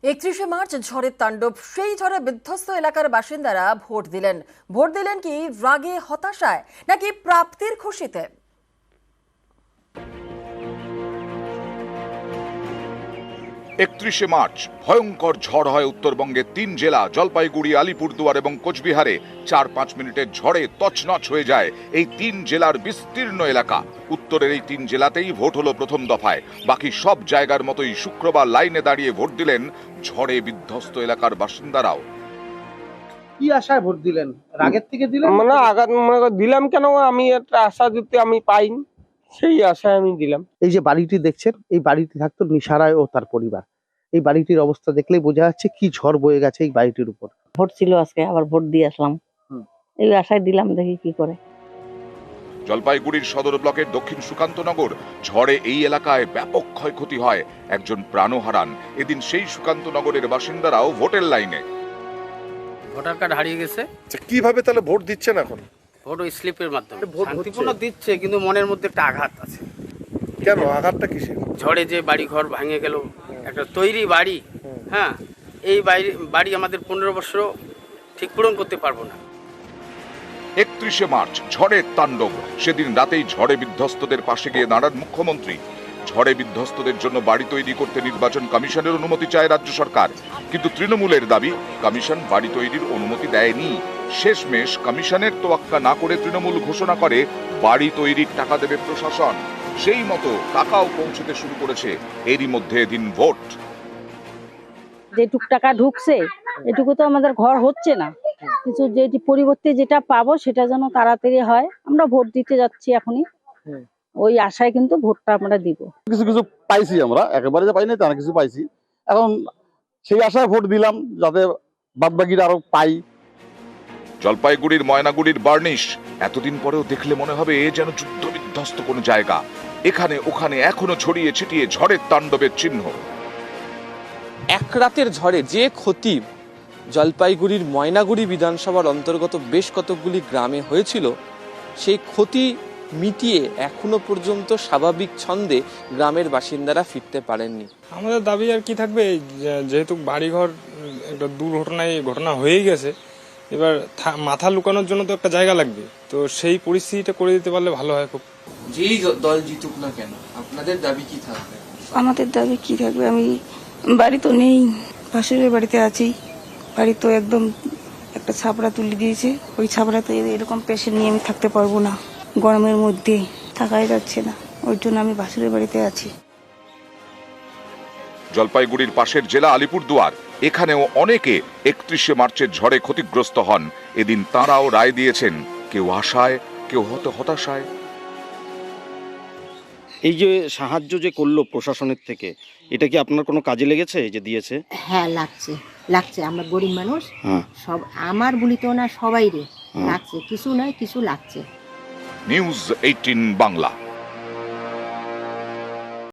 31শে March ঝড়ের তাণ্ডব, সেই ঝড়ে বিধ্বস্ত এলাকার বাসিন্দারা ভোট দিলেন কি রাগে, হতাশায়, নাকি প্রাপ্তির খুশিতে? 31শে মার্চ ভয়ঙ্কর ঝড় হয় উত্তরবঙ্গের 3 জেলা জলপাইগুড়ি, আলিপুরদুয়ার এবং কোচবিহারে। 4-5 মিনিটের ঝড়ে তছনছ হয়ে যায় এই 3 জেলার বিস্তীর্ণ এলাকা। উত্তরের এই 3 জেলাতেই ভোট হলো প্রথম দফায়। বাকি সব জায়গার মতোই শুক্রবার লাইনে দাঁড়িয়ে ভোট দিলেন ঝড়ে বিধ্বস্ত এলাকার বাসিন্দারাও। কি আশায় ভোট দিলেন? রাগের থেকে দিলেন? মানে আঘাত দিলাম কেন, আমি একটা আশা যদি আমি পাইনি, সেই আশায় আমি দিলাম। এই যে বাড়িটি দেখছেন, এই বাড়িতে থাকতো নিশা রায় ও তার পরিবার। এই বাড়িটির অবস্থা দেখলেই বোঝা যাচ্ছে কি ঝড় বয়ে গেছে এই বাড়িটির উপর। ভোট ছিল আজকে, আবার ভোট দিয়ে আসলাম। এই আশায় দিলাম, দেখি কি করে। জলপাইগুড়ির সদর ব্লকের দক্ষিণ সুকান্তনগর ঝড়ে এই এলাকায় ব্যাপক ক্ষয়ক্ষতি হয়, একজন প্রাণও হারান। এদিন সেই সুকান্তনগরের বাসিন্দারাও ভোটের লাইনে। ভোটার কার্ড হারিয়ে গেছে। কিভাবে তাহলে ভোট দিচ্ছেন এখন? ভোট ওই স্লিপের মাধ্যমে ভোট শান্তিপূর্ণ দিচ্ছে, কিন্তু মনের মধ্যে একটা আঘাত আছে। কেন আঘাতটা কিসের? ঝড়ে যে বাড়ি ঘর ভাঙে গেল, একটা তৈরি বাড়ি, হ্যাঁ, এই বাড়ি আমাদের 15 বছর ঠিক পূরণ করতে পারবো না। 31শে মার্চ ঝড়ের তাণ্ডব, সেদিন রাতেই ঝড়ে বিধ্বস্তদের পাশে গিয়ে দাঁড়ান মুখ্যমন্ত্রী। ঝড়ে বিধ্বস্তদের জন্য বাড়ি তৈরি করতে নির্বাচন কমিশনের অনুমতি চায় রাজ্য সরকার, কিন্তু তৃণমূলের দাবি কমিশন বাড়ি তৈরির অনুমতি দেয়নি। শেষমেশ কমিশনের তোয়াক্কা না করে তৃণমূল ঘোষণা করে বাড়ি তৈরির টাকা দেবে প্রশাসন। সেই মতো টাকাও পৌঁছতে শুরু করেছে। এরই মধ্যে এদিন ভোট। যেটুক টাকা ঢুকছে এটুকু তো আমাদের ঘর হচ্ছে না, কিছু যেটি পরিবর্তে যেটা পাবো সেটা যেন তাড়াতাড়ি হয়। আমরা ভোট দিতে যাচ্ছি এখনই, ওই আশায় কিন্তু ভোটটা আমরা দিব। কিছু কিছু পাইছি, আমরা একেবারে যে পাইনি তা না, কিছু পাইছি। এখন সেই আশায় ভোট দিলাম যাতে বাদবাকিরা আরো পাই। জলপাইগুড়ির ময়নাগুড়ির বার্নিশ এতদিন পরেও দেখলে মনে হবে যেন যুদ্ধ বিধ্বস্ত কোনো জায়গা। এখানে ওখানে এখনো ছড়িয়ে ছিটিয়ে ঝড়ের তাণ্ডবের চিহ্ন। এক রাতের ঝড়ে যে ক্ষতি জলপাইগুড়ির ময়নাগুড়ি বিধানসভার অন্তর্গত বেশ কতকগুলি গ্রামে হয়েছিল, সেই ক্ষতি মিটিয়ে এখনো পর্যন্ত স্বাভাবিক ছন্দে গ্রামের বাসিন্দারা ফিরতে পারেননি। আমাদের দাবি আর কি থাকবে, যেহেতু বাড়িঘর একটা দুর্ঘটনায় ঘটনা হয়ে গেছে, এবার মাথা লুকানোর জন্য তো একটা জায়গা লাগবে, তো সেই পরিস্থিতিটা করে দিতে পারলে ভালো হয় খুব। যেই দল জিতুক না কেন, আপনাদের দাবি কি থাকবে? আমাদের দাবি কি থাকবে, আমি বাড়ি তো নেই, পাশের বাড়িতে আছি। বাড়ি তো একদম একটা ছাপড়া তুলে দিয়েছে, ওই ছাপড়াতে এরকম পেশেন্ট নিয়ে আমি থাকতে পারবো না, গরমের মধ্যে থাকাই যাচ্ছে না, ওই জন্য আমি বাসুরের বাড়িতে আছি। জলপাইগুড়ির পাশের জেলা আলিপুরদুয়ার, এখানেও অনেকে 31শে মার্চের ঝড়ে ক্ষতিগ্রস্ত হন। এদিন তাঁরাও রায় দিয়েছেন, কেউ আশায়, কেউ হতাশায়। এই যে সাহায্য যে করলো প্রশাসনের থেকে, এটা কি আপনার কোনো কাজে লেগেছে যে দিয়েছে? হ্যাঁ, লাগছে। আমরা গরিব মানুষ, সব আমার বলিতেও না, সবাই রে লাগছে, কিছু নয় কিছু লাগছে। নিউজ 18 বাংলা।